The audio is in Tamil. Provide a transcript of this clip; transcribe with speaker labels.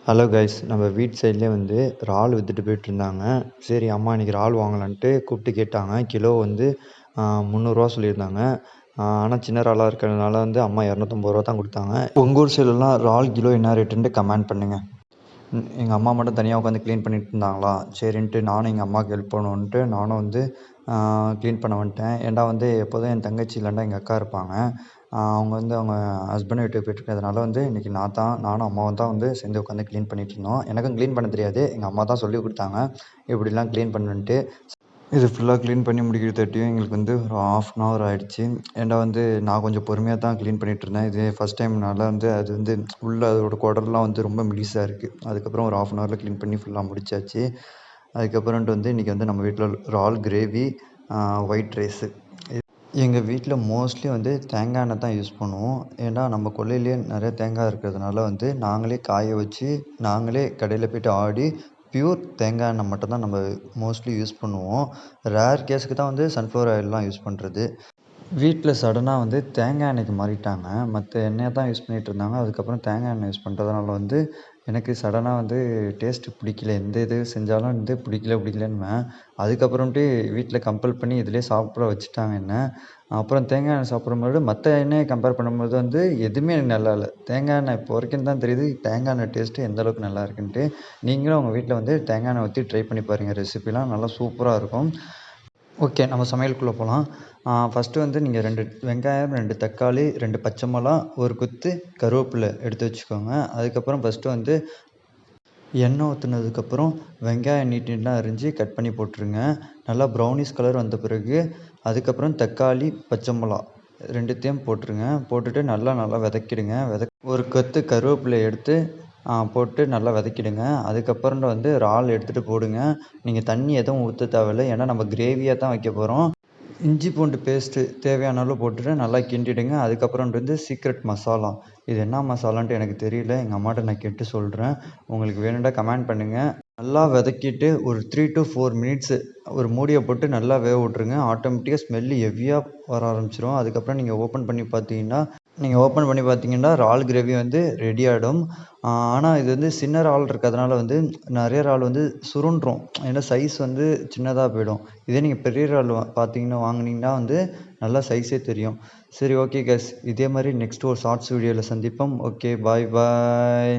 Speaker 1: ஹலோ கைஸ், நம்ம வீட்டு சைட்லேயே வந்து இறால் விற்றுட்டு போயிட்டுருந்தாங்க. சரி அம்மா இன்றைக்கி இறால் வாங்கலான்ட்டு கூப்பிட்டு கேட்டாங்க. கிலோ வந்து 300 சொல்லியிருந்தாங்க. ஆனால் சின்ன இறாலாக இருக்கிறதுனால வந்து அம்மா 250 தான் கொடுத்தாங்க. உங்கள் ஊர் சைட்லலாம் இறால் கிலோ என்ன ரேட்டுன்ட்டு கமெண்ட் பண்ணுங்கள். எங்கள் அம்மா மட்டும் தனியாக உட்காந்து க்ளீன் பண்ணிட்டு இருந்தாங்களா, சரின்ட்டு நானும் எங்கள் அம்மாவுக்கு ஹெல்ப் பண்ணுவோன்ட்டு நானும் வந்து க்ளீன் பண்ண வந்துட்டேன். ஏன்டா வந்து எப்போதும் என் தங்கச்சி இல்லைன்னா எங்கள் அக்கா இருப்பாங்க. அவங்க வந்து அவங்க ஹஸ்பண்டை வீட்டுக்கு போயிட்டுருக்கிறதுனால வந்து இன்றைக்கி நானும் அம்மாவும் தான் வந்து சேர்ந்து உட்காந்து க்ளீன் பண்ணிகிட்ருந்தோம். எனக்கும் க்ளீன் பண்ண தெரியாது, எங்கள் அம்மா தான் சொல்லி கொடுத்தாங்க இப்படிலாம் க்ளீன் பண்ணுன்ட்டு. இது ஃபுல்லாக க்ளீன் பண்ணி முடிக்கிறதாட்டியும் எங்களுக்கு வந்து ஒரு 1/2 hour ஆகிடுச்சு. ஏன்டா வந்து நான் கொஞ்சம் பொறுமையாக தான் க்ளீன் பண்ணிகிட்ருந்தேன். இது ஃபஸ்ட் டைம்னால வந்து அது வந்து உள்ள அதோட குடல்லாம் வந்து ரொம்ப மெலிசாக இருக்குது. அதுக்கப்புறம் ஒரு 1/2 hourல க்ளீன் பண்ணி ஃபுல்லாக முடிச்சாச்சு. அதுக்கப்புறம்ட்டு வந்து இன்றைக்கி வந்து நம்ம வீட்டில் இறால் கிரேவி, ஒயிட் ரைஸு. எங்கள் வீட்டில் மோஸ்ட்லி வந்து தேங்காய் எண்ணெய் தான் யூஸ் பண்ணுவோம். ஏன்னா நம்ம கொல்லையிலேயே நிறைய தேங்காய் இருக்கிறதுனால வந்து நாங்களே காய வச்சு நாங்களே கடையில் போய்ட்டு ஆடி பியூர் தேங்காய் எண்ணெய் மட்டும் தான் நம்ம மோஸ்ட்லி யூஸ் பண்ணுவோம். ரேர் கேஸுக்கு தான் வந்து சன்ஃப்ளவர் ஆயிலெலாம் யூஸ் பண்ணுறது. வீட்டில் சடனாக வந்து தேங்காய் எண்ணெய்க்கு மாறிட்டாங்க. மற்ற எண்ணெயை தான் யூஸ் பண்ணிகிட்டு இருந்தாங்க. அதுக்கப்புறம் தேங்காய் எண்ணெய் யூஸ் பண்ணுறதுனால வந்து எனக்கு சடனாக வந்து டேஸ்ட்டு பிடிக்கல. எந்த இது செஞ்சாலும் வந்து பிடிக்கலன்னுவேன். அதுக்கப்புறமேட்டு வீட்டில் கம்பல் பண்ணி இதிலே சாப்பிட வச்சுட்டாங்க என்ன. அப்புறம் தேங்காய் எண்ணெய் சாப்பிடும்போது மற்ற எண்ணெயை கம்பேர் பண்ணும்போது வந்து எதுவுமே எனக்கு நல்லா இல்லை. தேங்காய் எண்ணெய் இப்போ வரைக்கும் தான் தெரியுது தேங்காய் எண்ணெய் டேஸ்ட்டு எந்த அளவுக்கு நல்லா இருக்குன்ட்டு. நீங்களும் உங்கள் வீட்டில் வந்து தேங்காய் எண்ணெய் ஊற்றி ட்ரை பண்ணி பாருங்கள். ரெசிபிலாம் நல்லா சூப்பராக இருக்கும். ஓகே, நம்ம சமையலுக்குள்ளே போகலாம். ஃபஸ்ட்டு வந்து நீங்கள் 2 வெங்காயம், 2 தக்காளி, 2 பச்சை மிளகா, ஒரு கொத்து கருவேப்பிலை எடுத்து வச்சுக்கோங்க. அதுக்கப்புறம் ஃபஸ்ட்டு வந்து எண்ணெய் ஊற்றுனதுக்கப்புறம் வெங்காயம் நீட்டாக அரிஞ்சு கட் பண்ணி போட்டுருங்க. நல்லா ப்ரௌனிஷ் கலர் வந்த பிறகு அதுக்கப்புறம் தக்காளி, பச்சை மிளகா 2த்தையும் போட்டுருங்க. போட்டுட்டு நல்லா வதக்கிடுங்க. ஒரு கொத்து கருவேப்பிலை எடுத்து போட்டு நல்லா வதக்கிடுங்க. அதுக்கப்புறம் வந்து இறால் எடுத்துகிட்டு போடுங்க. நீங்கள் தண்ணி எதுவும் ஊற்ற தேவையில்லை, ஏன்னா நம்ம கிரேவியாக தான் வைக்க போகிறோம். இஞ்சி பூண்டு பேஸ்ட்டு தேவையான அளவு போட்டுட்டு நல்லா கிண்டிடுங்க. அதுக்கப்புறம் வந்து சீக்ரெட் மசாலா, இது என்ன மசாலான்ட்டு எனக்கு தெரியல, எங்கள் அம்மாட்ட நான் கேட்டு சொல்கிறேன். உங்களுக்கு வேணும்னா கமெண்ட் பண்ணுங்கள். நல்லா வதக்கிட்டு ஒரு 3 to 4 மினிட்ஸு ஒரு மூடியை போட்டு நல்லா வேக விட்ருங்க. ஆட்டோமேட்டிக்காக ஸ்மெல்லு ஹெவியாக வர ஆரம்பிச்சிடும். அதுக்கப்புறம் நீங்கள் ஓப்பன் பண்ணி பார்த்தீங்கன்னா இறால் கிரேவி வந்து ரெடி ஆகிடும். ஆனால் இது வந்து சின்ன இறால் இருக்கிறதுனால வந்து நிறைய இறால் வந்து சுருண்டுரும். ஏன்னா சைஸ் வந்து சின்னதாக போயிடும். இதே நீங்கள் பெரிய இறால் வாங்குனீங்கன்னா வந்து நல்லா சைஸே தெரியும். சரி, ஓகே கைஸ், இதே மாதிரி நெக்ஸ்ட் ஒரு ஷார்ட்ஸ் வீடியோவில் சந்திப்போம். ஓகே, பாய்.